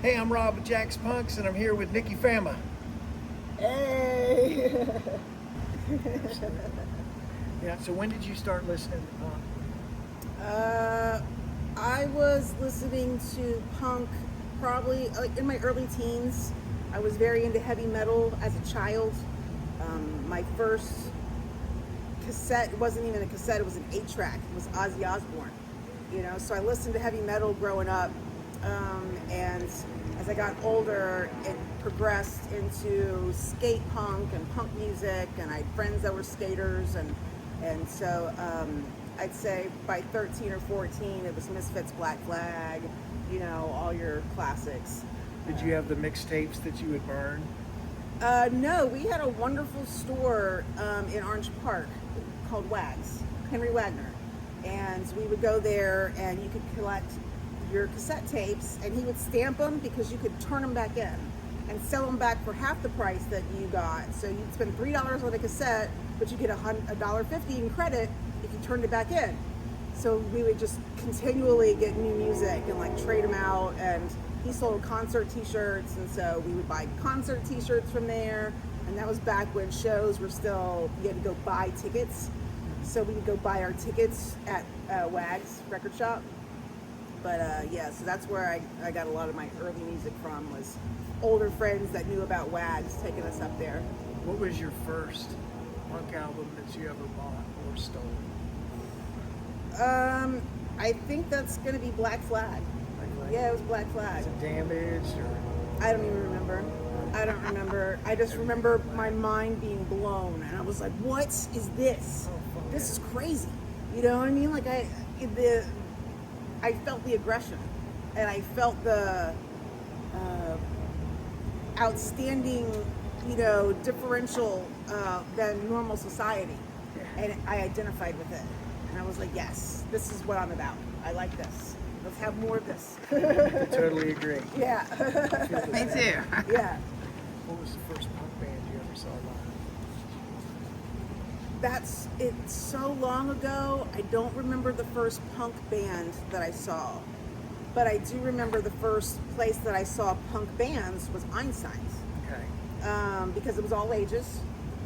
Hey, I'm Rob with JaxPunx, and I'm here with Nikki Fama. Hey! Yeah, so when did you start listening to punk? I was listening to punk probably like in my early teens. I was very into heavy metal as a child. My first cassette, it wasn't even a cassette, it was an 8-track. It was Ozzy Osbourne. So I listened to heavy metal growing up. And as I got older, it progressed into skate punk and punk music, and I had friends that were skaters, and so I'd say by 13 or 14, it was Misfits, Black Flag, all your classics. Did you have the mixtapes that you would burn? No, we had a wonderful store in Orange Park called Wags, Henry Wagner, and we would go there and you could collect your cassette tapes, and he would stamp them because you could turn them back in and sell them back for half the price that you got. So you'd spend $3 on a cassette, but you get $1.50 in credit if you turned it back in. So we would just continually get new music and like trade them out. And he sold concert t-shirts, and so we would buy concert t-shirts from there. And that was back when shows were still, you had to go buy tickets. So we would go buy our tickets at Wags record shop. But yeah, so that's where I got a lot of my early music from, was older friends that knew about Wags taking us up there. What was your first punk album that you ever bought or stole? I think that's going to be Black Flag. Yeah, it was Black Flag. Was it Damaged or? I don't even remember. I don't remember. I just remember my mind being blown, and I was like, what is this? This is crazy. You know what I mean? Like I felt the aggression, and I felt the outstanding, differential than normal society, and I identified with it. And I was like, yes, this is what I'm about. I like this. Let's have more of this. I totally agree. Yeah. Me too. Yeah. What was the first punk band you ever saw live? It's so long ago, I don't remember the first punk band that I saw, but I do remember the first place that I saw punk bands was Einstein's. Okay. Because it was all ages.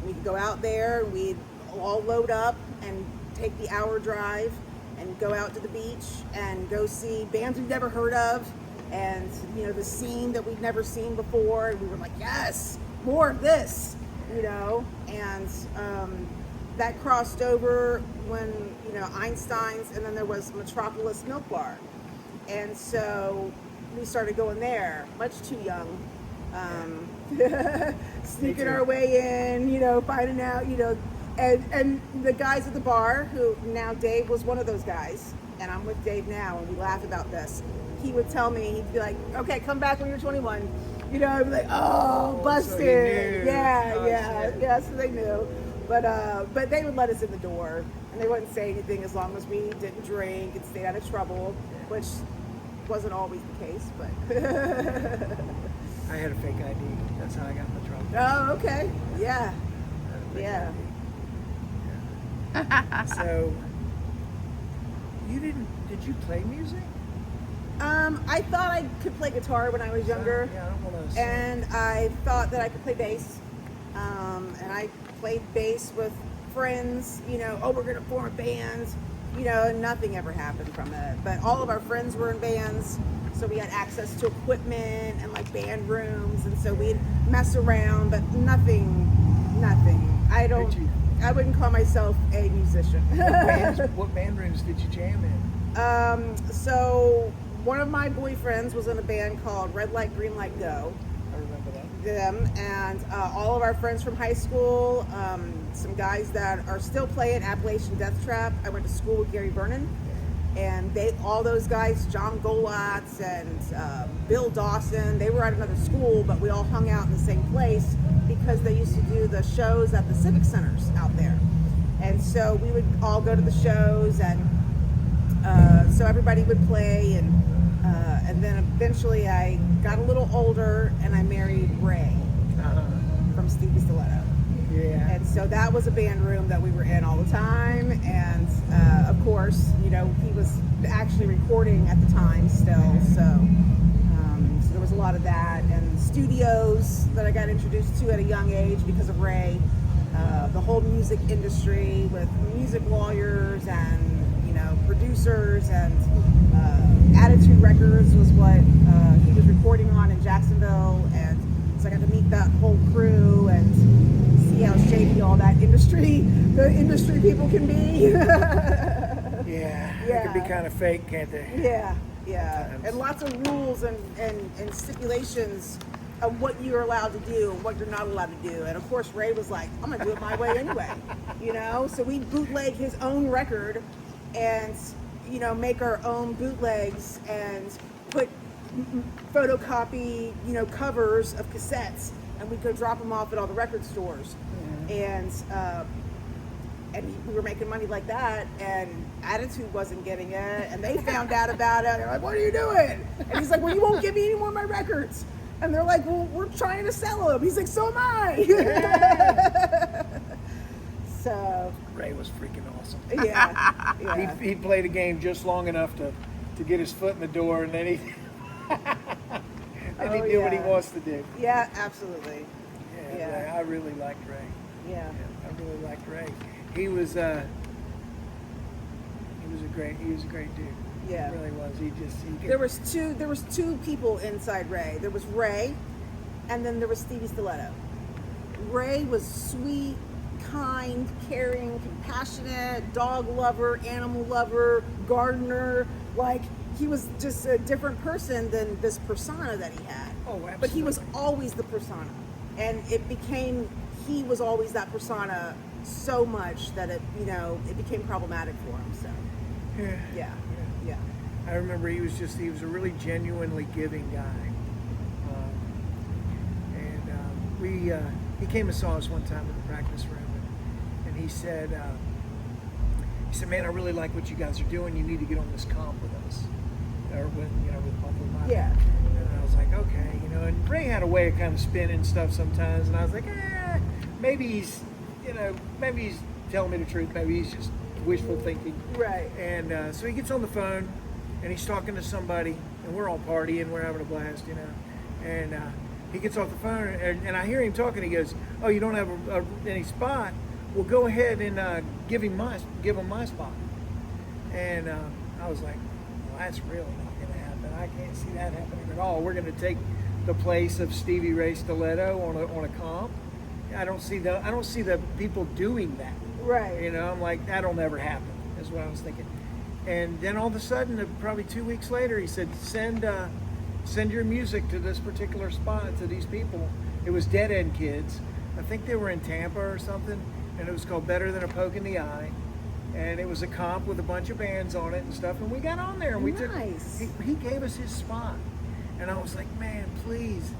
We could go out there, and we'd all load up and take the hour drive and go out to the beach and go see bands we've never heard of, and the scene that we'd never seen before, and we were like, yes, more of this, and that crossed over when Einstein's, and then there was Metropolis Milk Bar, and so we started going there, much too young, sneaking our way in, finding out, and the guys at the bar, who now Dave was one of those guys, and I'm with Dave now, and we laugh about this. He would tell me, he'd be like, okay, come back when you're 21. I'd be like, oh, busted. So he knew. Yeah, so they knew. But they would let us in the door, and they wouldn't say anything as long as we didn't drink and stayed out of trouble, which wasn't always the case, but. I had a fake ID. That's how I got in trouble. Oh, okay. Yeah. Yeah. So, did you play music? I thought I could play guitar when I was younger. Yeah, I don't want to. And I thought that I could play bass. And I played bass with friends, we're going to form a band. Nothing ever happened from it. But all of our friends were in bands, so we had access to equipment and like band rooms, and so we'd mess around, but nothing. I wouldn't call myself a musician. What band rooms did you jam in? So one of my boyfriends was in a band called Red Light, Green Light, Go. I remember that. Them, and all of our friends from high school, some guys that are still playing Appalachian Death Trap. I went to school with Gary Vernon, and all those guys, John Golatz and Bill Dawson, they were at another school, but we all hung out in the same place because they used to do the shows at the civic centers out there. And so we would all go to the shows, and so everybody would play, and then eventually I got a little older and I married Ray from Stevie Stiletto. Yeah. And so that was a band room that we were in all the time. And of course, you know, he was actually recording at the time still. So there was a lot of that. And studios that I got introduced to at a young age because of Ray. The whole music industry with music lawyers and, you know, producers, and Attitude Records was what he was recording on in Jacksonville. And so I got to meet that whole crew and see how shady all that the industry people can be. Yeah. They can be kind of fake, can't they? Yeah. Sometimes. And lots of rules and stipulations of what you're allowed to do and what you're not allowed to do. And of course, Ray was like, I'm gonna do it my way anyway, you know? So we bootleg his own record and, you know, make our own bootlegs and put photocopy, you know, covers of cassettes, and we'd go drop them off at all the record stores. And we were making money like that, and Attitude wasn't getting it, and they found out about it. They're like, what are you doing? And he's like, well, you won't give me any more of my records. And they're like, well, we're trying to sell them. He's like, so am I. So Ray was freaking awesome. yeah. He played a game just long enough to get his foot in the door, and then he he did what he wants to do. Yeah, absolutely. Yeah. I really liked Ray. Yeah. I really liked Ray. He was a great dude. Yeah. He really was. There was two people inside Ray. There was Ray, and then there was Stevie Stiletto. Ray was sweet, kind, caring, compassionate, dog lover, animal lover, gardener. Like, he was just a different person than this persona that he had. Oh, absolutely. But he was always the persona, and he was always that persona so much that it became problematic for him. So yeah. I remember he was a really genuinely giving guy. He came and saw us one time in the practice room, and he said, man, I really like what you guys are doing. You need to get on this comp with us, or with Buffalo Mafia. Yeah. And I was like, okay, and Ray had a way of kind of spinning stuff sometimes, and I was like, maybe he's telling me the truth. Maybe he's just wishful thinking. Right. And so he gets on the phone, and he's talking to somebody, and we're all partying, we're having a blast, and he gets off the phone, and I hear him talking. He goes, oh, you don't have any spot? Well, go ahead and give him my spot. And I was like, well, that's really not going to happen. I can't see that happening at all. We're going to take the place of Stevie Ray Stiletto on a comp. I don't see the people doing that. Right. I'm like, that'll never happen, is what I was thinking. And then all of a sudden, probably 2 weeks later, he said, send your music to this particular spot, to these people. It was Dead End Kids. I think they were in Tampa or something, and it was called Better Than a Poke in the Eye. And it was a comp with a bunch of bands on it and stuff, and we got on there, and he gave us his spot. And I was like, man, please,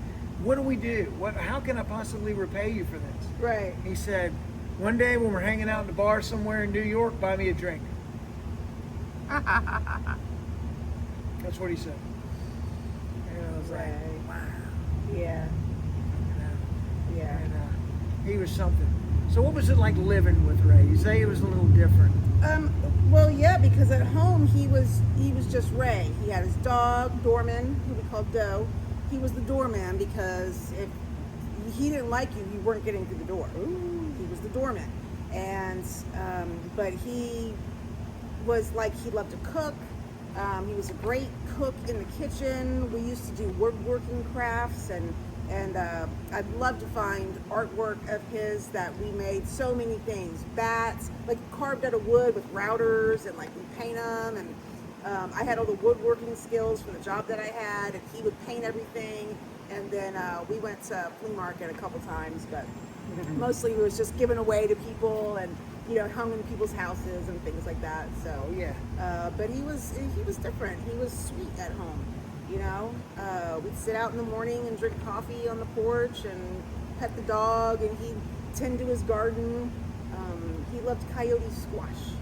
what do we do? How can I possibly repay you for this? Right. He said, one day when we're hanging out in the bar somewhere in New York, buy me a drink. That's what he said. And I was like, wow. Yeah. Yeah. And he was something. So what was it like living with Ray? You say it was a little different. Well, yeah, because at home he was just Ray. He had his dog, Doorman, who we called Doe. He was the doorman because if he didn't like you, you weren't getting through the door. Ooh. He was the doorman. And, but he was like, he loved to cook. He was a great cook in the kitchen. We used to do woodworking crafts, and I'd love to find artwork of his that we made so many things. Bats, like carved out of wood with routers, and like we paint them. And I had all the woodworking skills from the job that I had, and he would paint everything. And then we went to flea market a couple times, but mostly it was just given away to people, and hung in people's houses and things like that. So yeah. But he was different. He was sweet at home. We'd sit out in the morning and drink coffee on the porch and pet the dog, and he'd tend to his garden. he loved coyote squash.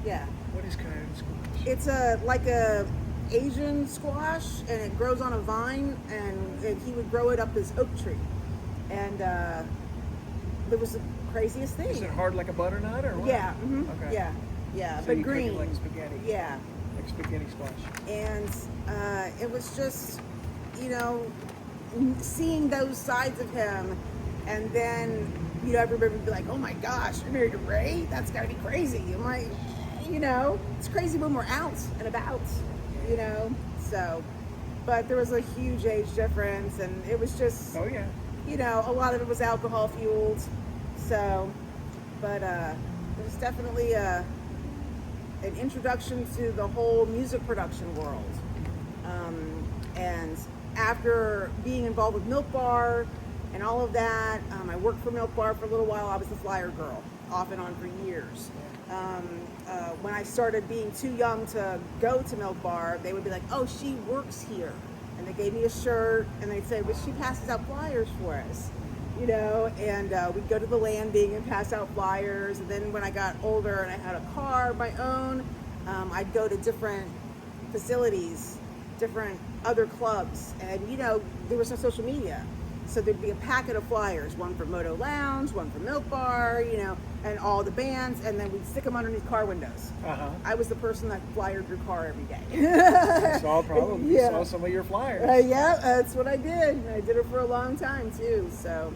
Yeah. What is coyote squash? It's like a Asian squash, and it grows on a vine, and he would grow it up his oak tree. And it was the craziest thing. Is it hard like a butternut or what? Yeah. Okay. Yeah. So But you cook green. it like spaghetti. Yeah. Like spaghetti squash. And it was just, seeing those sides of him, and then everybody would be like, "Oh my gosh, you're married to Ray? That's got to be crazy." I'm like, it's crazy when we're out and about, So, but there was a huge age difference, and it was just, Oh yeah. a lot of it was alcohol fueled. So, but it was definitely an introduction to the whole music production world. And after being involved with Milk Bar and all of that, I worked for Milk Bar for a little while. I was the flyer girl, off and on for years. When I started being too young to go to Milk Bar, they would be like, "Oh, she works here," and they gave me a shirt, and they'd say, "But she passes out flyers for us," And we'd go to the landing and pass out flyers. And then when I got older and I had a car of my own, I'd go to different facilities, different other clubs, and there was no social media. So there'd be a packet of flyers, one for Moto Lounge, one for Milk Bar, and all the bands, and then we'd stick them underneath car windows. Uh-huh. I was the person that flyered your car every day. I saw some of your flyers. Yeah, that's what I did. I did it for a long time too. So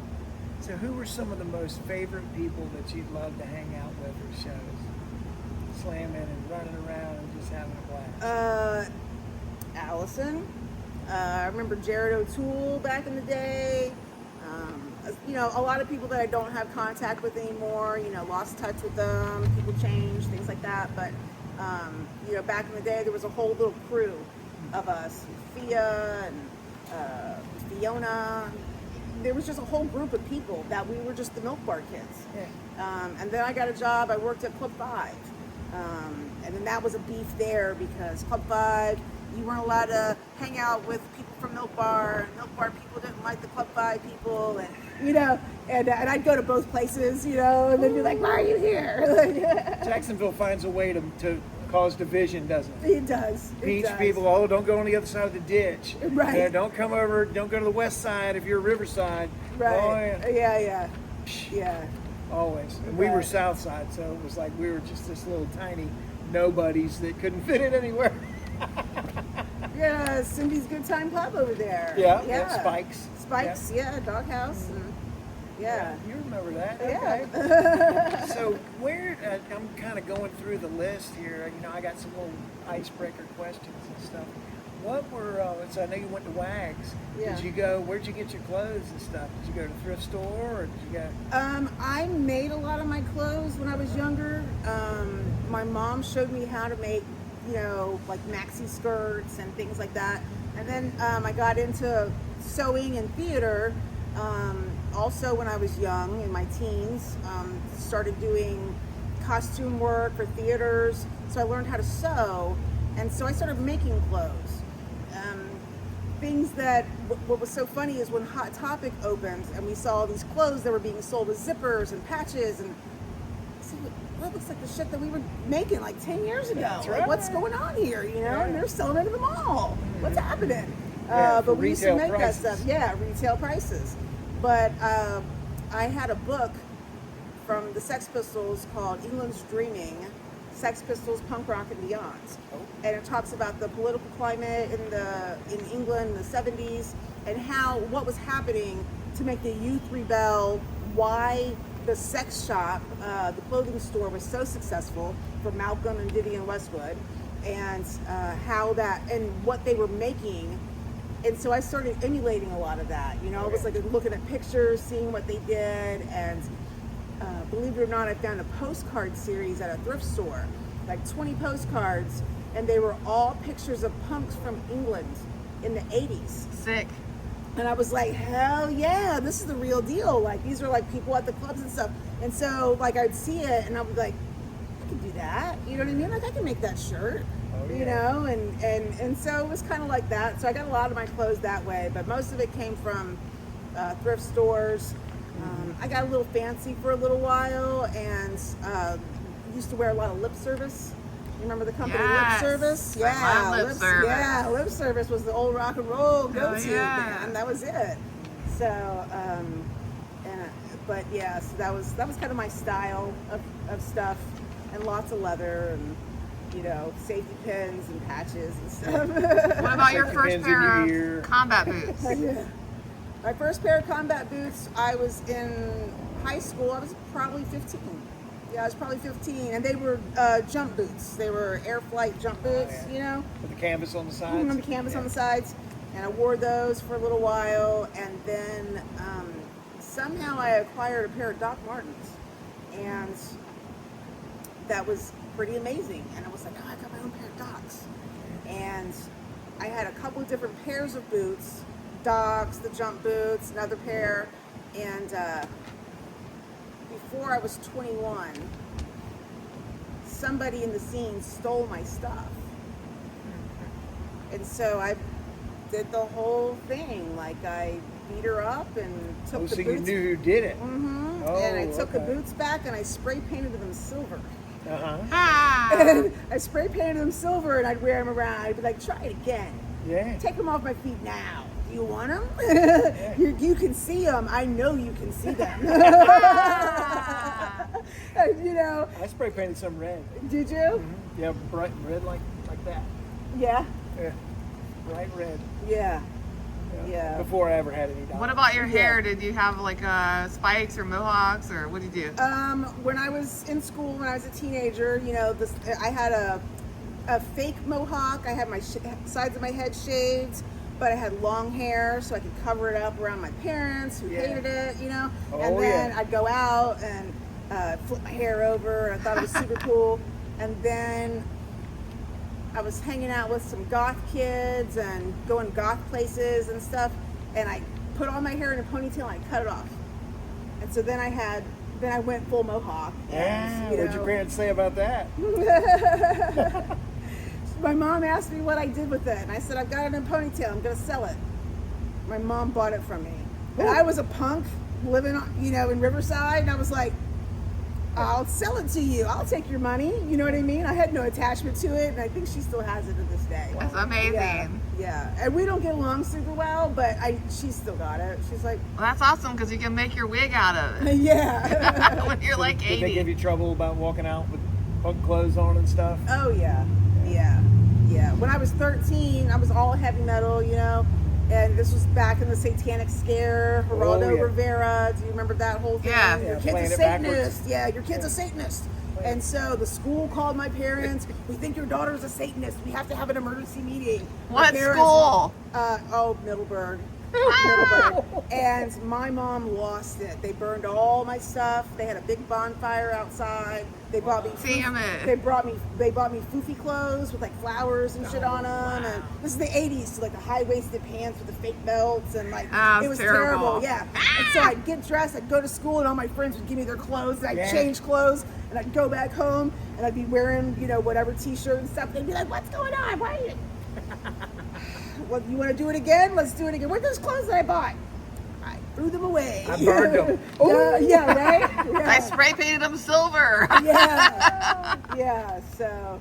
who were some of the most favorite people that you'd love to hang out with at shows? Slamming and running around and just having a blast. Allison. I remember Jared O'Toole back in the day. A lot of people that I don't have contact with anymore, lost touch with them, people change, things like that. But, back in the day, there was a whole little crew of us, Fia and Fiona. There was just a whole group of people that we were just the Milk Bar kids. Yeah. And then I got a job, I worked at Club 5. And then that was a beef there because Club 5, you weren't allowed to hang out with people from Milk Bar, and Milk Bar people didn't like the Club 5 people, and and I'd go to both places, and then be like, "Why are you here?" Jacksonville finds a way to cause division, doesn't it? It does. Beach people, don't go on the other side of the ditch. Right. Don't come over, don't go to the west side if you're Riverside. Right. Oh, Yeah. Always. And we were south side, so it was like we were just this little tiny nobodies that couldn't fit in anywhere. Yeah, Cindy's Good Time Club over there. Yeah. Spikes. Yeah, Doghouse. And, yeah. You remember that? Yeah. Okay. So where, I'm kind of going through the list here. I got some little icebreaker questions and stuff. What were, so I know you went to Wags. Yeah. Where'd you get your clothes and stuff? Did you go to a thrift store or did you go? I made a lot of my clothes when I was younger. My mom showed me how to make, like maxi skirts and things like that. And then I got into sewing and theater. Also when I was young, in my teens, started doing costume work for theaters. So I learned how to sew. And so I started making clothes. Things that, what was so funny is when Hot Topic opened and we saw these clothes that were being sold with zippers and patches, and I said, that looks like the shit that we were making like 10 years ago. That's Like, right. what's going on here, And they're selling it at the mall. What's happening? Yeah, but we used to make prices. that stuff. Yeah, retail prices. But I had a book from the Sex Pistols called England's Dreaming, Sex Pistols, Punk Rock, and Beyond. Oh. And it talks about the political climate in England in the 70s and what was happening to make the youth rebel, why the sex shop, the clothing store was so successful for Malcolm and Vivian Westwood, and how that, and what they were making. And so I started emulating a lot of that. I was like looking at pictures, seeing what they did, and believe it or not, I found a postcard series at a thrift store, like 20 postcards, and they were all pictures of punks from England in the 80s. Sick. And I was like, hell yeah, this is the real deal. Like, these are like people at the clubs and stuff. And so, like, I'd see it and I would be like, I can do that. You know what I mean? Like, I can make that shirt. Oh, yeah. You know, and so it was kind of like that. So I got a lot of my clothes that way, but most of it came from thrift stores. I got a little fancy for a little while and used to wear a lot of Lip Service. You remember the company Yes. Lip Service? I love Lip Service. Yeah, Lip Service was the old rock and roll go-to yeah. band. That was it. So, but yeah, so that was kind of my style of stuff, and lots of leather and safety pins and patches and stuff. What about your Safety first pins in pair your of ear. combat boots? Yeah. My first pair of combat boots, I was in high school. I was probably 15. Yeah, I was probably 15, and they were jump boots. They were air flight jump boots, With the canvas on the sides. on the canvas on the sides. And I wore those for a little while, and then somehow I acquired a pair of Doc Martens, and that was pretty amazing. And I was like, oh, I got my own pair of Docs. And I had a couple of different pairs of boots, Docs, the jump boots, another pair, and before I was 21, somebody in the scene stole my stuff. And so I did the whole thing. Like, I beat her up and took the so boots. you knew who did it. Mm-hmm. Oh, and I took the okay. boots back and I spray painted them silver. Uh-huh. Ah. And I spray painted them silver and I'd wear them around. I'd be like, try it again. Yeah. Take them off my feet now. Do you want them? Yeah. You can see them. I know you can see them. I spray painted some red. Did you? Mm-hmm. Yeah, bright red like that. Yeah. Yeah. Bright red. Yeah. Yeah. Before I ever had any dogs. What about your hair? Did you have like spikes or mohawks, or what did you do? When I was in school, when I was a teenager, I had a fake mohawk. I had my sides of my head shaved, but I had long hair so I could cover it up around my parents who hated it, Oh, and then yeah. I'd go out and flip my hair over, and I thought it was super cool. And then I was hanging out with some goth kids and going goth places and stuff, and I put all my hair in a ponytail and I cut it off. And so then I went full mohawk. Yeah. And, What'd your parents say about that? My mom asked me what I did with it, and I said, I've got it in a ponytail, I'm gonna sell it. My mom bought it from me. And I was a punk living, in Riverside, and I was like, I'll sell it to you. I'll take your money. You know what I mean? I had no attachment to it, and I think she still has it to this day. That's amazing. Yeah. And we don't get along super well, but she still got it. She's like, Well, that's awesome because you can make your wig out of it yeah. when you're like Did they give 80. you trouble about walking out with punk clothes on and stuff? Oh, yeah. Yeah. Yeah. When I was 13, I was all heavy metal, and this was back in the Satanic Scare, Geraldo yeah. Rivera. Do you remember that whole thing? Yeah. Your Yeah, kid's playing a it backwards. Satanist. Yeah, your kid's a Satanist. And so the school called my parents. We think your daughter's a Satanist. We have to have an emergency meeting. My What parents- school? Middleburg. Middleburg. And my mom lost it. They burned all my stuff. They had a big bonfire outside. They bought me. Damn it. They brought me foofy clothes with like flowers and shit on them. And this is the '80s, so like the high-waisted pants with the fake belts and like Oh, it was terrible. Yeah. And so I'd get dressed. I'd go to school, and all my friends would give me their clothes. And I'd Yeah. change clothes, and I'd go back home, and I'd be wearing whatever T-shirt and stuff. They'd be like, "What's going on? Why are you?" Well, you want to do it again? Let's do it again. Where's those clothes that I bought? I threw them away. I burned them. Yeah, right? Yeah. I spray painted them silver. Yeah. So,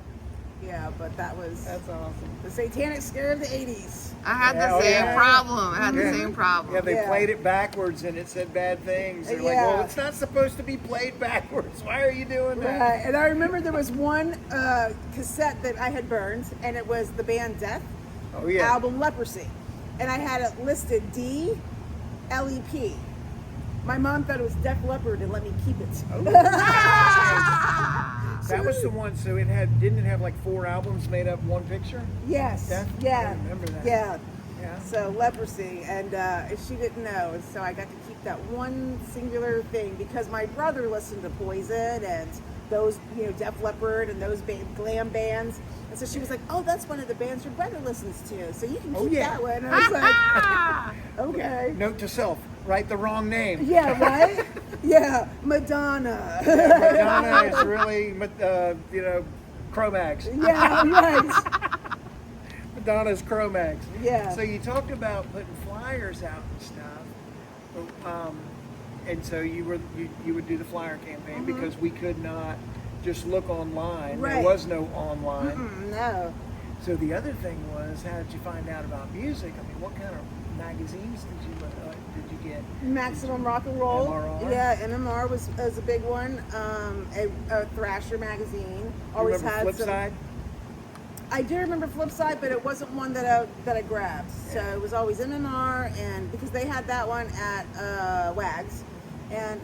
yeah, but that was That's awesome. the Satanic Scare of the 80s. I had Yeah, the oh, same yeah. problem. I had Yeah. the same problem. Yeah, they Yeah. played it backwards and it said bad things. They're like, Yeah. well, it's not supposed to be played backwards. Why are you doing that? Right. And I remember there was one cassette that I had burned, and it was the band Death Oh, yeah. album Leprosy. And I had it listed D-L-E-P. My mom thought it was Def Leppard and let me keep it. Oh. That was the one, so didn't it have like 4 albums made up one picture? Yes. Death? Yeah. I remember that. Yeah. Yeah. So Leprosy, and she didn't know, and so I got to keep that one singular thing because my brother listened to Poison and those, Def Leppard and those glam bands, and so she was like, "Oh, that's one of the bands your brother listens to, so you can keep yeah. that one." And I was like, "Okay." Note to self, write the wrong name. Yeah. Right. Yeah. Madonna. Madonna is really, Cro-Max. Yeah. Right. Madonna's Cro-Max. Yeah. So you talked about putting flyers out and stuff. and so you would do the flyer campaign Mm-hmm. because we could not just look online. There Right. was no online. No. So the other thing was, how did you find out about music? I mean, what kind of magazines did you get? Maximum Rock and Roll. MRR? Yeah, MMR was a big one. A Thrasher magazine. Always You remember had Flip some. Side? I do remember Flipside, but it wasn't one that I grabbed. So it was always MMR, and because they had that one at Wags, and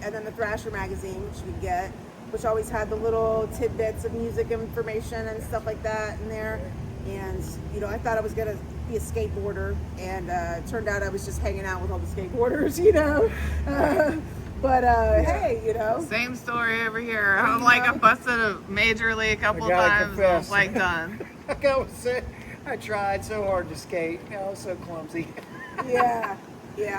then the Thrasher magazine, which you could get, which always had the little tidbits of music information and stuff like that in there. And I thought I was gonna be a skateboarder, and it turned out I was just hanging out with all the skateboarders, But hey, Same story over here. I'm like, I busted a majorly a couple times. And I was like, done. I gotta say, I tried so hard to skate. I was so clumsy. Yeah.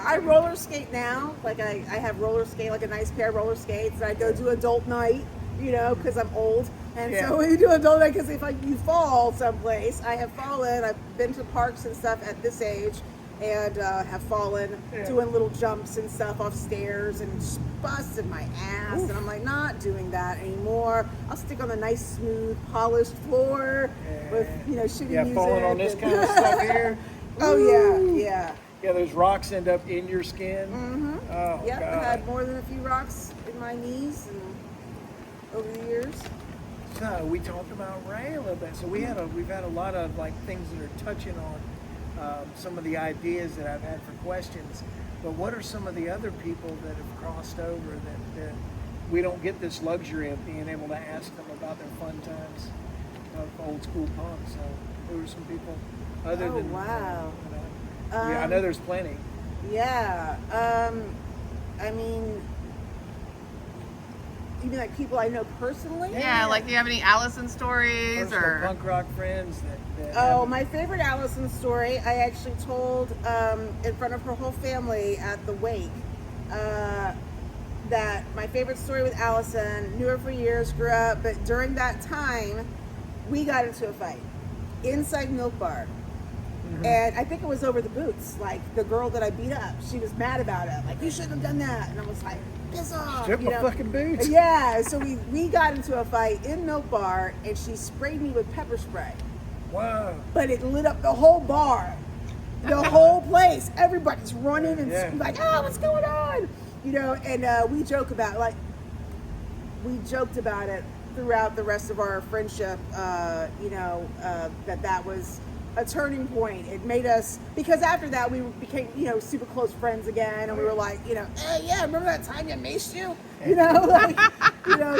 I roller skate now. Like I have roller skate, like a nice pair of roller skates. And I go do adult night, because I'm old. And so when you do adult night, because if you fall someplace, I have fallen. I've been to parks and stuff at this age, and have fallen doing little jumps and stuff off stairs and just busted my ass. Oof. And I'm like, not doing that anymore. I'll stick on the nice, smooth, polished floor with shitty music. Falling on this kind of stuff here. Oh yeah. Yeah, those rocks end up in your skin. Mm-hmm. Oh, yep, God. I had more than a few rocks in my knees and over the years. So we talked about Ray a little bit. So we've had a lot of things that are touching on some of the ideas that I've had for questions. But what are some of the other people that have crossed over that we don't get this luxury of being able to ask them about their fun times of old school punk? So who are some people other than? Wow. I know there's plenty. Yeah. I mean, you mean like people I know personally? Yeah, like do you have any Allison stories Personal or punk rock friends that my favorite Allison story I actually told in front of her whole family at the wake. That my favorite story with Allison, knew her for years, grew up, but during that time, we got into a fight inside Milk Bar. Mm-hmm. And I think it was over the boots. Like the girl that I beat up, she was mad about it. Like, you shouldn't have done that. And I was like, piss off. Strip my fucking boots. Yeah. So we got into a fight in Milk Bar, and she sprayed me with pepper spray. Wow. But it lit up the whole bar, the whole place. Everybody's running and like, oh, what's going on? And we joked about it throughout the rest of our friendship. That was a turning point. It made us, because after that we became, super close friends again, and we were like, hey, yeah, remember that time you maced you?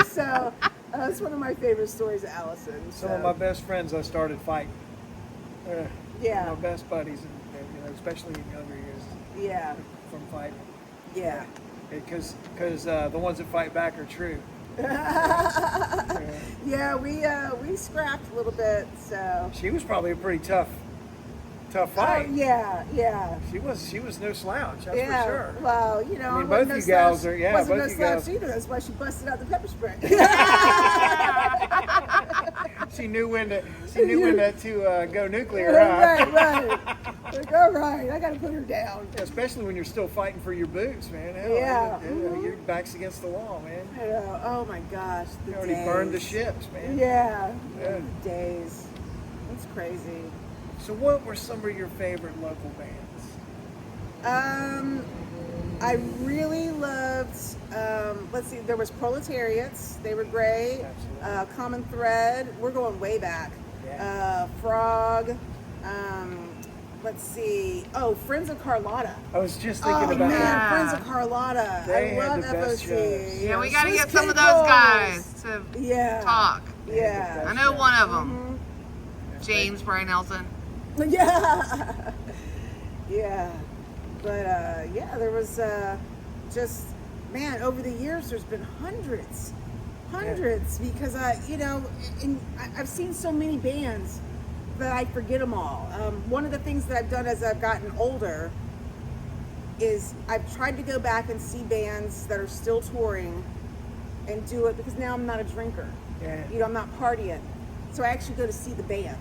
So it's one of my favorite stories of Allison. Some of my best friends I started fighting. Yeah. My best buddies, and especially in younger years. Yeah. From fighting. Yeah. Because the ones that fight back are true. Yeah, we scrapped a little bit, so. She was probably a pretty tough fight. Oh, yeah. She was no slouch, that's Yeah, for sure. well, I mean, both you gals are, wasn't both no you gals. slouch either. That's why she busted out the pepper spray. She knew when to go nuclear. Right. Like, all right, I got to put her down. Especially when you're still fighting for your boots, man. Hell, Yeah. Your back's against the wall, man. I know. Oh my gosh, the You already days. burned the ships, man. Yeah. Yeah. The days. That's crazy. So what were some of your favorite local bands? I really loved, let's see, there was Proletariats. They were great. Common Thread. We're going way back. Yeah. Frog. Let's see. Oh, Friends of Carlotta. I was just thinking about man, that. Friends of Carlotta. They I had love the best FOC. shows. yeah, we gotta Swiss get some of Cake those Rolls. guys to Yeah. talk. Yeah. I know one of them, James Brian Nelson. Yeah. Yeah. But there was just, man, over the years there's been hundreds because I've seen so many bands that I forget them all. One of the things that I've done as I've gotten older is I've tried to go back and see bands that are still touring and do it, because now I'm not a drinker. Yeah. I'm not partying. So I actually go to see the band.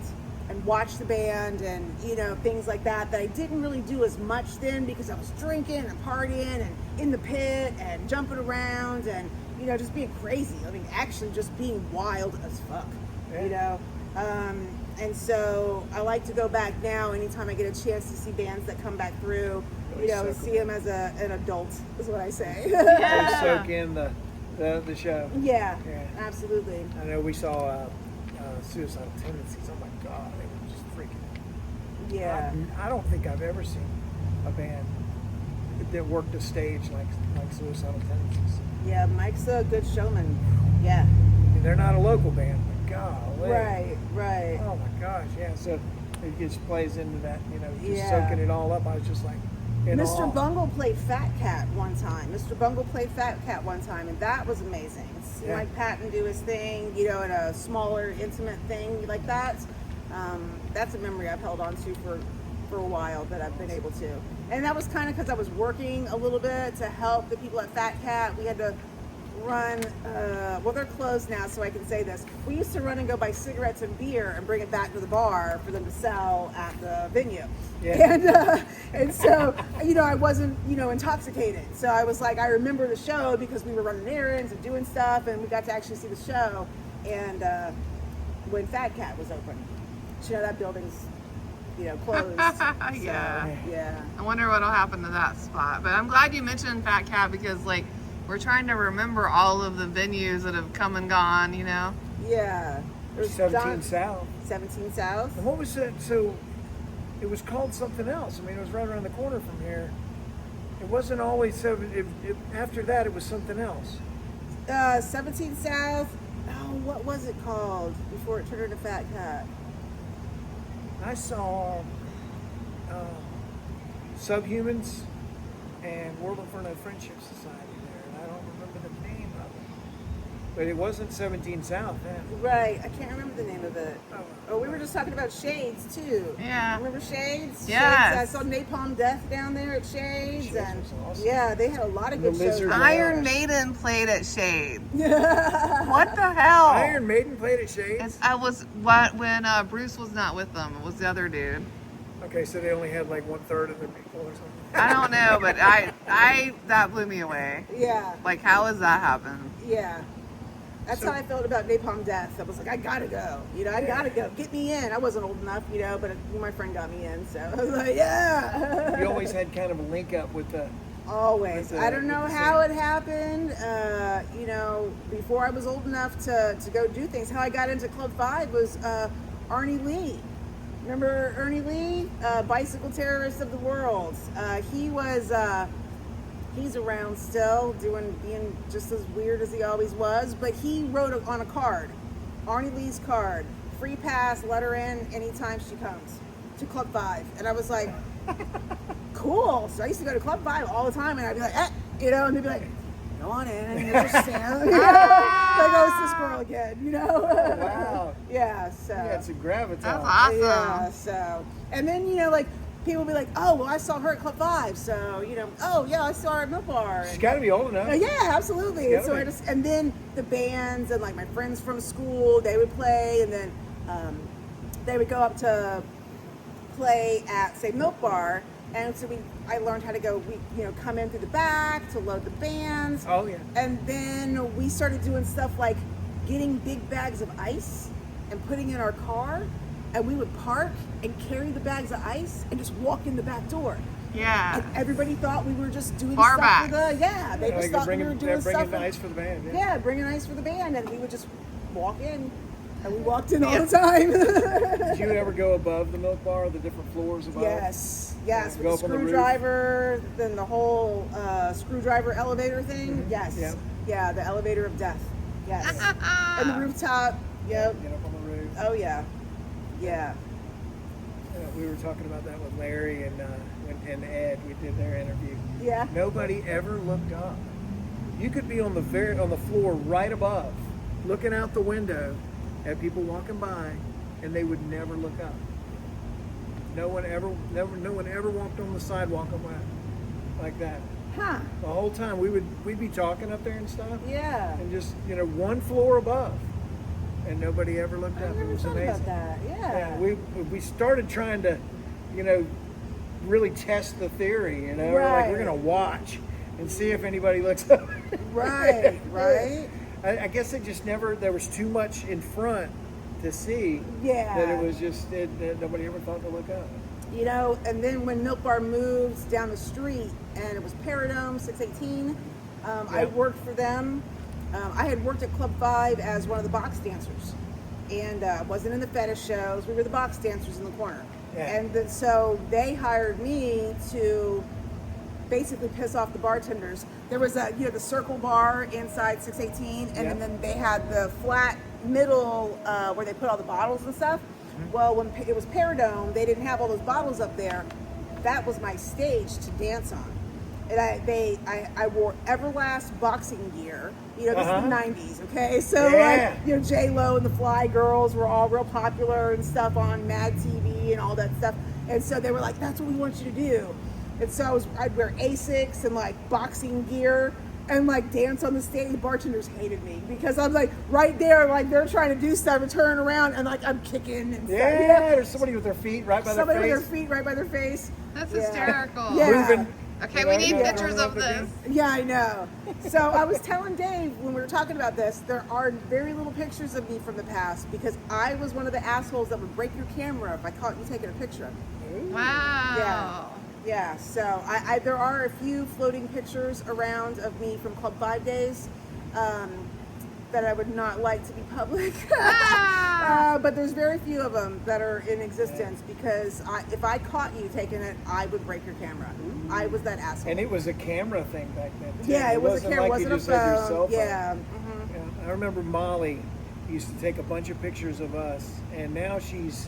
watch the band and, you know, things like that I didn't really do as much then because I was drinking and partying and in the pit and jumping around and, you know, just being crazy. I mean, actually just being wild as fuck, you know? And so I like to go back now anytime I get a chance to see bands that come back through, you know, and see them as an adult is what I say. Yeah. Soak in the show. Yeah, absolutely. I know we saw Suicidal Tendencies. Oh my God, they were just freaking. Yeah. I don't think I've ever seen a band that worked a stage like Suicidal Tendencies. Yeah, Mike's a good showman. Yeah. I mean, they're not a local band, but golly. Right. Oh my gosh, yeah. So it just plays into that, you know, just soaking it all up. I was just like, Mr. Bungle played Fat Cat one time. Mr. Bungle played Fat Cat one time, and that was amazing. See Mike Patton do his thing, you know, in a smaller, intimate thing like that. That's a memory I've held on to for a while that I've been able to. And that was kind of because I was working a little bit to help the people at Fat Cat. We had to run, well, they're closed now, so I can say this. We used to run and go buy cigarettes and beer and bring it back to the bar for them to sell at the venue. Yeah. And so, you know, I wasn't, you know, intoxicated. So I was like, I remember the show because we were running errands and doing stuff, and we got to actually see the show. And when Fat Cat was open, you know, that building's, you know, closed. Yeah. I wonder what'll happen to that spot. But I'm glad you mentioned Fat Cat because, like, we're trying to remember all of the venues that have come and gone, you know? Yeah. There's 17 South. 17 South. And what was that? So it was called something else. I mean, it was right around the corner from here. It wasn't always after that, it was something else. 17 South. Oh, what was it called before it turned into Fat Cat? I saw Subhumans and World Inferno Friendship Society there, and I don't remember the name of it. But it wasn't 17 South then. Right, I can't remember the name of it. Oh, we were just talking about Shades too. Yeah. Remember Shades? Yes. Shades. I saw Napalm Death down there at Shades. Shades and was awesome. yeah, they had a lot of The good shows. Lizard Iron Maiden played at Shade. What the hell? Iron Maiden played at Shades? I was when Bruce was not with them. It was the other dude. Okay, so they only had like 1/3 of their people or something. I don't know, but I that blew me away. Yeah. Like, how has that happened? Yeah. That's how I felt about Napalm Death. I was like, I gotta go. You know, I gotta go. Get me in. I wasn't old enough, you know, but my friend got me in, so I was like, yeah. You always had kind of a link up with the... Always. With I don't know how it happened. You know, before I was old enough to go do things. How I got into Club 5 was Arnie Lee. Remember Ernie Lee? Bicycle Terrorist of the World. He's around still, being just as weird as he always was, but he wrote on a card, Arnie Lee's card, free pass, let her in anytime she comes to Club 5. And I was like, cool. So I used to go to Club 5 all the time, and I'd be like, you know, and they'd be like, go on in, and there's Sam. There goes this girl again, you know? Wow. Yeah, so. You had some gravitas. That's awesome. Yeah, so. And then, you know, like, people will be like, oh, well, I saw her at Club 5, so, you know, oh, yeah, I saw her at Milk Bar. She's got to be old enough. Yeah, absolutely. And so and then the bands and, like, my friends from school, they would play, and then they would go up to play at, say, Milk Bar, and so I learned how to go, come in through the back to load the bands. Oh, yeah. And then we started doing stuff like getting big bags of ice and putting in our car, and we would park and carry the bags of ice and just walk in the back door. Yeah. And everybody thought we were just doing Bar stuff backs. for the, they just thought we were doing stuff. Bringing ice for the band. Yeah, bringing ice for the band, and we would just walk in. And we walked in all the time. Did you ever go above the Milk Bar, the different floors above? Yes, with Go the up on the roof? screwdriver, then the whole screwdriver elevator thing. Mm-hmm. Yes, yeah, the elevator of death. Yes, and the rooftop. Yep. Get up on the roof. Oh yeah. We were talking about that with Larry and Ed. We did their interview. Yeah. Nobody ever looked up. You could be on the floor right above, looking out the window at people walking by, and they would never look up. No one ever walked on the sidewalk like that. Huh. The whole time we'd be talking up there and stuff. Yeah. And just one floor above. and nobody ever looked I up. It never was thought amazing. about that. Yeah. We started trying to, you know, really test the theory. You know, like Right. we're gonna watch and see if anybody looks up. Right. Right. I guess it just never. There was too much in front to see. Yeah. That it was just nobody ever thought to look up. You know, and then when Milk Bar moved down the street, and it was Paradome 618, I Yeah. worked for them. I had worked at Club 5 as one of the box dancers, and wasn't in the fetish shows. We were the box dancers in the corner, Yeah. and so they hired me to basically piss off the bartenders. There was a, you know, the circle bar inside 618, and Yeah. then they had the flat middle where they put all the bottles and stuff. Well, when it was Paradome, they didn't have all those bottles up there. That was my stage to dance on. And I wore Everlast boxing gear. You know, this is the 90s, okay? So, Yeah. like, you know, J-Lo and the Fly Girls were all real popular and stuff on Mad TV and all that stuff. And so they were like, that's what we want you to do. And so I'd wear Asics and, like, boxing gear and, like, dance on the stage. The bartenders hated me because I'm, like, right there, like, they're trying to do stuff and turn around and, like, I'm kicking and stuff. Yeah, You know? there's somebody with their feet right by Somebody their with face. their feet right by their face. That's Yeah. hysterical. Yeah. Moving. Okay, You we know, need yeah. pictures of this. Yeah, I know. So I was telling Dave when we were talking about this, there are very little pictures of me from the past because I was one of the assholes that would break your camera if I caught you taking a picture of me. Wow. Yeah, so I there are a few floating pictures around of me from Club 5 days that I would not like to be public. Ah. But there's very few of them that are in existence because if I caught you taking it, I would break your camera. I was that asshole. And it was a camera thing back then, too. Yeah, it was a wasn't camera, like you wasn't a just had your cell phone. phone. Yeah. Yeah, I remember Molly used to take a bunch of pictures of us, and now she's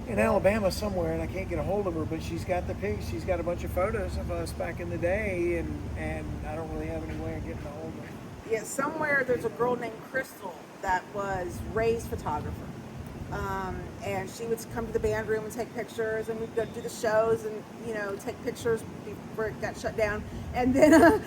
in Alabama somewhere, and I can't get a hold of her, but she's got the pics. She's got a bunch of photos of us back in the day, and I don't really have any way of getting a hold of her. Yeah, somewhere there's a girl named Crystal that was Ray's photographer. And she would come to the band room and take pictures, and we'd go do the shows and, you know, take pictures before it got shut down. And then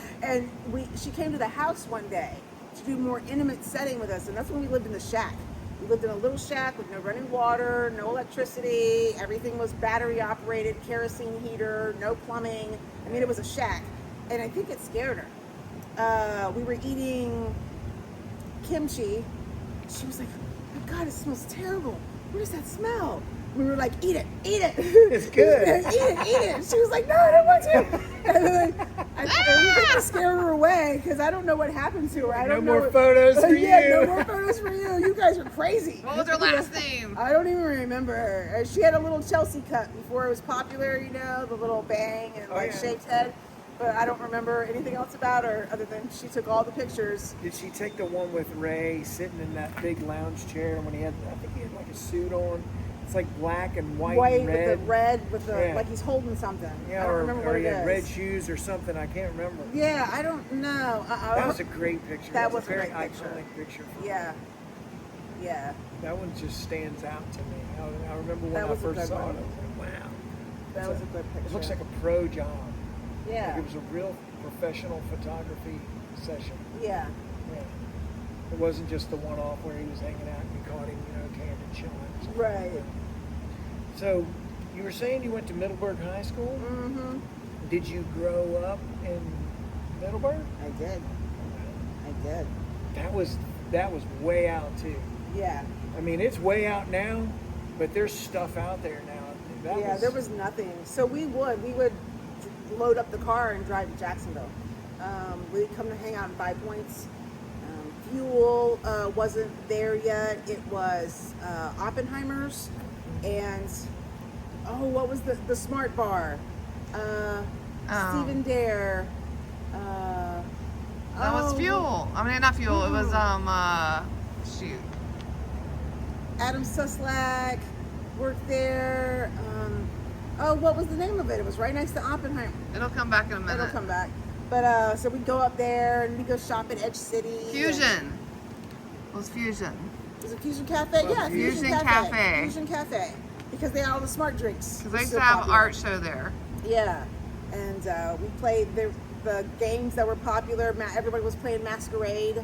she came to the house one day to do more intimate setting with us, and that's when we lived in the shack. We lived in a little shack with no running water, no electricity, everything was battery operated, kerosene heater, no plumbing. I mean, it was a shack, and I think it scared her. We were eating kimchi. She was like, oh God, it smells terrible. What does that smell? We were like, eat it, eat it. It's good. Eat it. She was like, no, I don't want to. And then I think I scared her away because I don't know what happened to her. I don't know. No more photos for Yeah, you. no more photos for you. You guys are crazy. What was her last name? I don't even remember her. She had a little Chelsea cut before it was popular, you know, the little bang and like yeah. shaved head. But I don't remember anything else about her other than she took all the pictures. Did she take the one with Ray sitting in that big lounge chair when I think he had like a suit on? It's like black and white and red. With the red, with the, Yeah. like he's holding something. Yeah, I don't or, remember or what he it had is. red shoes or something. I can't remember. Yeah, I don't know. That was a great picture. That was was a a very great picture. iconic picture. For me. Yeah. Yeah. That one just stands out to me. I remember when That I was a first good saw one. it. I was like, wow. That was a good picture. It looks like a pro job. Yeah. Like it was a real professional photography session. Yeah. Yeah. It wasn't just the one-off where he was hanging out and we caught him, you know, candid shots. Right. So, you were saying you went to Middleburg High School? Mm-hmm. Did you grow up in Middleburg? I did. I did. That was way out too. Yeah. I mean, it's way out now, but there's stuff out there now. There was nothing. So we would load up the car and drive to Jacksonville. We'd come to hang out in 5 Points. Fuel wasn't there yet. It was Oppenheimer's and what was the Smart Bar? Stephen Dare. That was Fuel. I mean, not Fuel. It was shoot. Adam Suslak worked there. What was the name of it? It was right next to Oppenheimer. It'll come back in a minute. It'll come back. But so we'd go up there and we'd go shop at Edge City. Fusion. It was Fusion. Was it Fusion Cafe? Yeah, Fusion Cafe. Fusion Cafe. Because they had all the smart drinks. Because they used to have an art show there. Yeah. And we played the games that were popular. Everybody was playing Masquerade.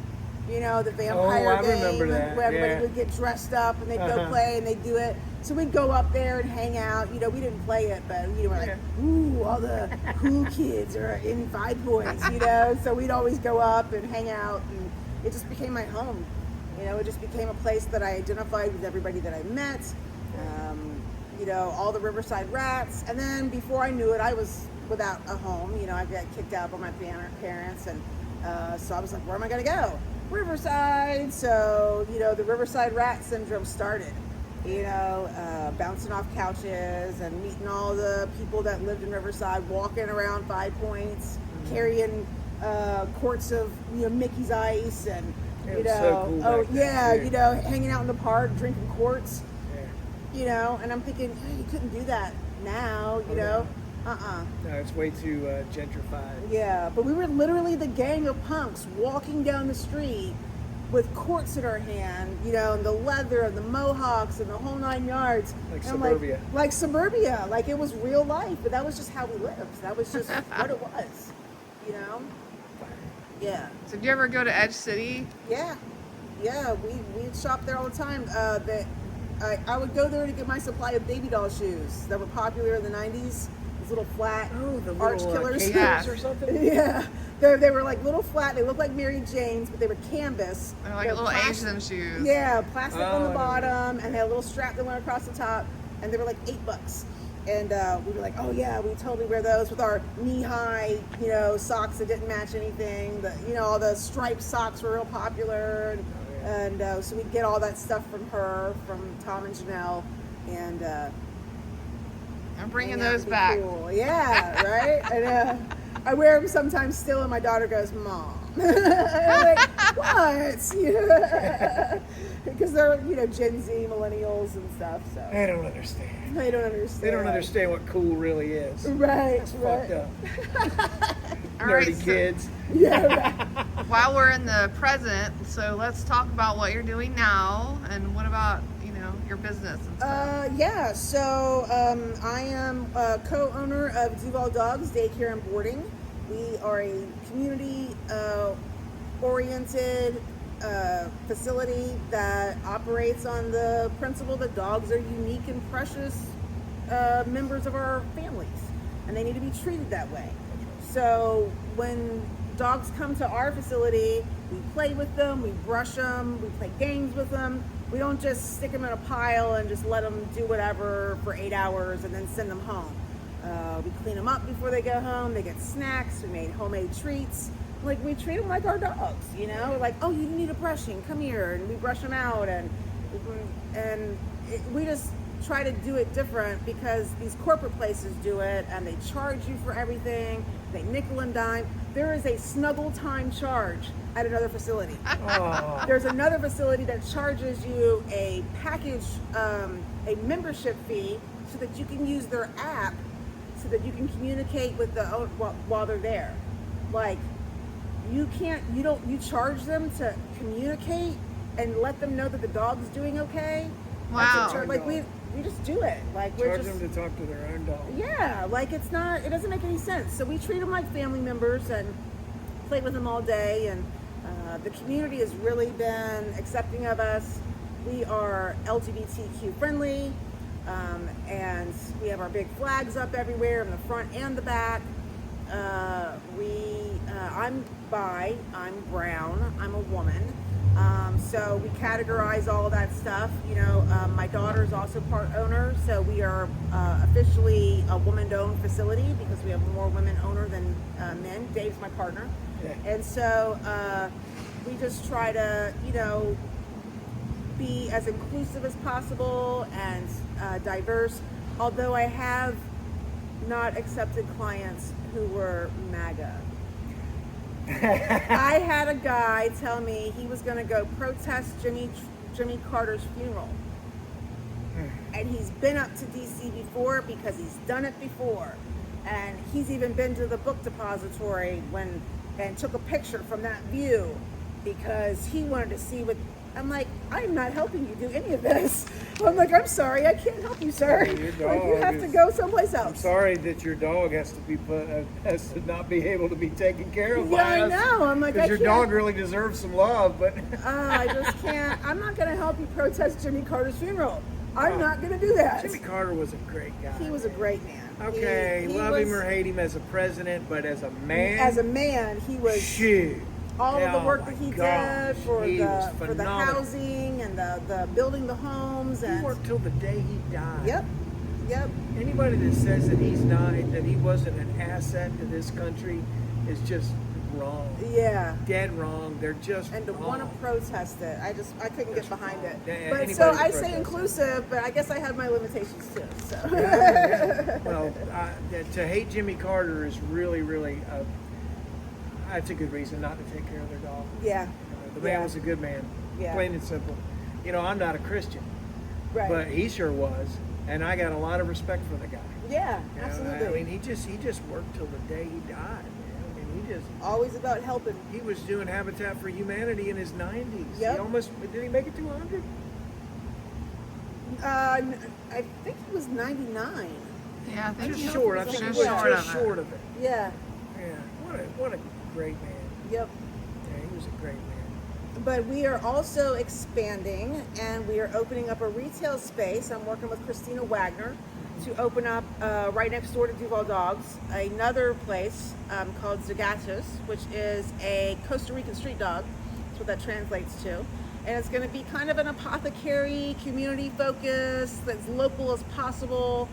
You know, the vampire I game remember that, where everybody yeah. would get dressed up and they'd go play and they'd do it. So we'd go up there and hang out. You know, we didn't play it, but we were like, ooh, all the cool kids are in 5 Points, you know. So we'd always go up and hang out, and it just became my home. You know, it just became a place that I identified with everybody that I met. You know, all the Riverside Rats. And then before I knew it, I was without a home. You know, I got kicked out by my parents, and so I was like, where am I going to go? Riverside. So, you know, the Riverside Rat syndrome started. You know, bouncing off couches and meeting all the people that lived in Riverside, walking around 5 Points, carrying quarts of, you know, Mickey's Ice, and you know, so cool you know, hanging out in the park, drinking quarts. You know, and I'm thinking, hey, you couldn't do that now, you know. No, it's way too gentrified. Yeah, but we were literally the gang of punks walking down the street with quartz in our hand, you know, and the leather and the mohawks and the whole 9 yards. Like And I'm suburbia. Like suburbia. Like it was real life, but that was just how we lived. That was just what it was, you know? Yeah. So did you ever go to Edge City? Yeah. Yeah, we'd shop there all the time. I would go there to get my supply of baby doll shoes that were popular in the 90s. These little flat The arch little, killers. Yeah. or something? Yeah. They were like little flat. They looked like Mary Jane's, but they were canvas. They're like They're little plastic. Asian shoes. Yeah, plastic on the Oh. bottom, and they had a little strap that went across the top, and they were like $8. And we were like, oh yeah, we totally wear those with our knee-high, you know, socks that didn't match anything. You know, all the striped socks were real popular, and so we'd get all that stuff from her, from Tom and Janelle, and I'm bringing hang out those and be back. cool. Yeah, right. And I wear them sometimes still, and my daughter goes, Mom. I'm like, what? Because they're, you know, Gen Z millennials and stuff. So They don't understand. they don't understand. They don't understand what cool really is. Right. That's right. fucked up. All Nerdy right, so kids. Yeah. Right. while we're in the present, so let's talk about what you're doing now, and what about, you know, your business and stuff. Yeah. So I am a co-owner of Duval Dogs Daycare and Boarding. We are a community-oriented facility that operates on the principle that dogs are unique and precious members of our families, and they need to be treated that way. So when dogs come to our facility, we play with them, we brush them, we play games with them. We don't just stick them in a pile and just let them do whatever for 8 hours and then send them home. We clean them up before they go home. They get snacks. We made homemade treats. Like, we treat them like our dogs, you know? We're like, oh, you need a brushing. Come here. And we brush them out. We just try to do it different because these corporate places do it, and they charge you for everything. They nickel and dime. There is a snuggle time charge at another facility. Oh. There's another facility that charges you a package, a membership fee, so that you can use their app, so that you can communicate with the while they're there. Like, you charge them to communicate and let them know that the dog's doing okay. Wow. Like, we just do it. Like, we're Charge just them to talk to their own dog. yeah, like it doesn't make any sense. So we treat them like family members and play with them all day. And the community has really been accepting of us. We are LGBTQ friendly, and we have our big flags up everywhere in the front and the back. I'm bi, I'm brown, I'm a woman. So we categorize all of that stuff. You know, my daughter is also part owner, so we are officially a woman-owned facility because we have more women owner than men. Dave's my partner. Yeah. And so we just try to, you know, be as inclusive as possible and diverse, although I have not accepted clients who were MAGA. I had a guy tell me he was going to go protest Jimmy Carter's funeral. And he's been up to DC before because he's done it before. And he's even been to the book depository and took a picture from that view because he wanted to see what I'm like, I'm not helping you do any of this. I'm like, I'm sorry, I can't help you, sir. Your Like, dog you have to is- go someplace else. I'm sorry that your dog has to be has to not be able to be taken care of Yeah, by I us. know. I'm like, I Because your can't. dog really deserves some love, but I just can't. I'm not going to help you protest Jimmy Carter's funeral. I'm not going to do that. Jimmy Carter was a great guy. He was a great man. Okay, He love him was- or hate him as a president, but as a man, As a man, he was shoot. all of the Oh work my that he gosh, did for he was the phenomenal. housing and the building the homes He and worked till the day he died. Yep. Anybody that says that he's not, that he wasn't an asset to this country, is just wrong. Yeah. Dead wrong. They're just And to wrong. want to protest it, I couldn't get behind it. Yeah, But anybody so can I protest say it. inclusive, but I guess I have my limitations too. So. Yeah. Well, to hate Jimmy Carter is really, really, that's a good reason not to take care of their dog. Yeah. The man Yeah. was a good man, Yeah. plain and simple. You know, I'm not a Christian, Right. but he sure was, and I got a lot of respect for the guy. Yeah, You know, absolutely. I mean, he just worked till the day he died. Man. I mean, he just Always about helping. he was doing Habitat for Humanity in his 90s. Yep. He almost did he make it to 100? I think he was 99. Yeah, I think Just he short. I was think he just was short just of it. short of it. Yeah. Yeah. What a great man. Yep. Yeah, he was a great man. But we are also expanding and we are opening up a retail space. I'm working with Christina Wagner to open up right next door to Duval Dogs another place called Zagatos, which is a Costa Rican street dog. That's what that translates to. And it's going to be kind of an apothecary, community focus, that's local as possible,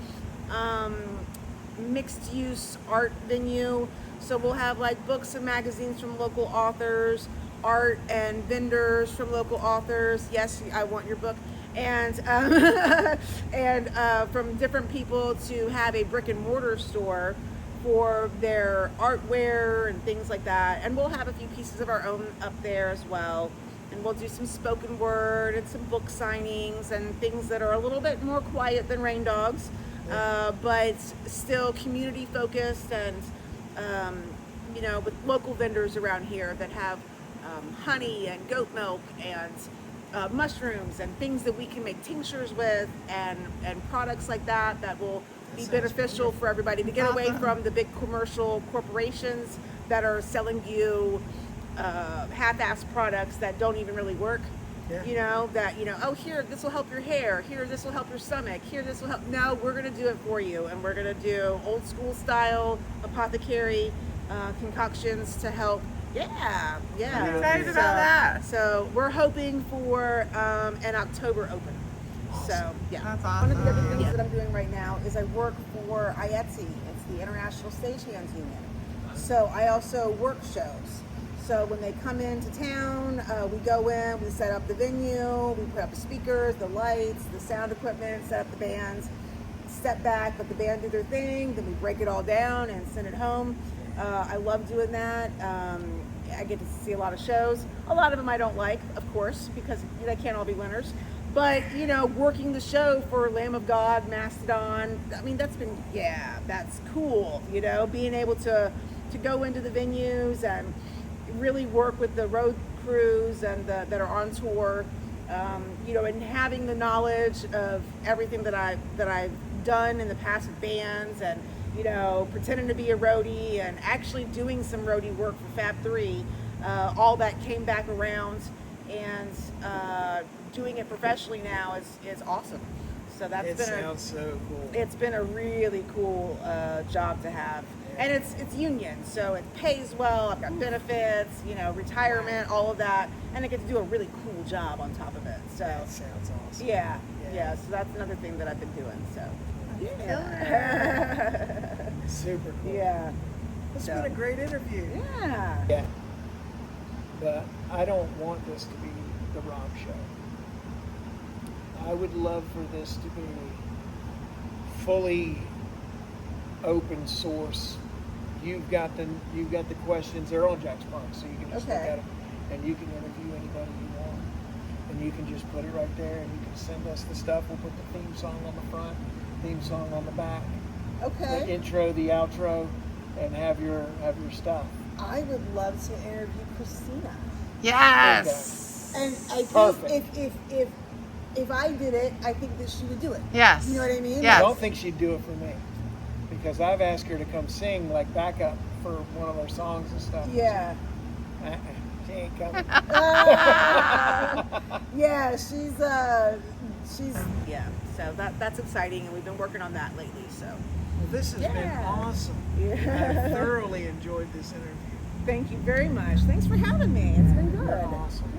mixed use art venue. So we'll have like books and magazines from local authors, art and vendors from local authors. Yes, I want your book. And from different people to have a brick and mortar store for their artware and things like that. And we'll have a few pieces of our own up there as well. And we'll do some spoken word and some book signings and things that are a little bit more quiet than Rain Dogs, but still community focused and, you know, with local vendors around here that have honey and goat milk and mushrooms and things that we can make tinctures with and products like that that will be beneficial for everybody to get away from the big commercial corporations that are selling you half-ass products that don't even really work. Yeah. You know, that, you know, oh, here, this will help your hair. Here, this will help your stomach. Here, this will help. No, we're going to do it for you. And we're going to do old school style apothecary concoctions to help. Yeah. I'm excited about that. So we're hoping for an October open. So, yeah. That's One of the other awesome. things that I'm doing right now is I work for IETSE. It's the International Stagehands Union. So I also work shows. So when they come into town, we go in, we set up the venue, we put up the speakers, the lights, the sound equipment, set up the bands, step back, let the band do their thing, then we break it all down and send it home. I love doing that. I get to see a lot of shows. A lot of them I don't like, of course, because they can't all be winners. But, you know, working the show for Lamb of God, Mastodon, I mean, that's been, yeah, that's cool, you know, being able to go into the venues and really work with the road crews and that are on tour, you know, and having the knowledge of everything that I've done in the past with bands and, you know, pretending to be a roadie and actually doing some roadie work for Fab 3, all that came back around, and doing it professionally now is awesome. So It sounds so cool. It's been a really cool job to have. And it's union, so it pays well. I've got benefits, you know, retirement, all of that, and I get to do a really cool job on top of it. So That sounds awesome. yeah. So that's another thing that I've been doing. So Super cool. yeah, It's So- been a great interview. yeah. Yeah. But I don't want this to be the Rob show. I would love for this to be fully open source. You've got the questions. They're on JaxPunx, so you can just look Okay. at them, and you can interview anybody you want, and you can just put it right there, and you can send us the stuff. We'll put the theme song on the front, theme song on the back, the Okay. intro, the outro, and have your stuff. I would love to interview Christina. Yes. And I think Perfect. if I did it, I think that she would do it. Yes. You know what I mean? Yes. I don't think she'd do it for me because I've asked her to come sing like backup for one of our songs and stuff. Yeah. She ain't coming. Yeah, she's yeah. So that's exciting, and we've been working on that lately. So Well, this has been Yeah. awesome. Yeah. I thoroughly enjoyed this interview. thank you very much. Thanks for having me. It's been good. Awesome.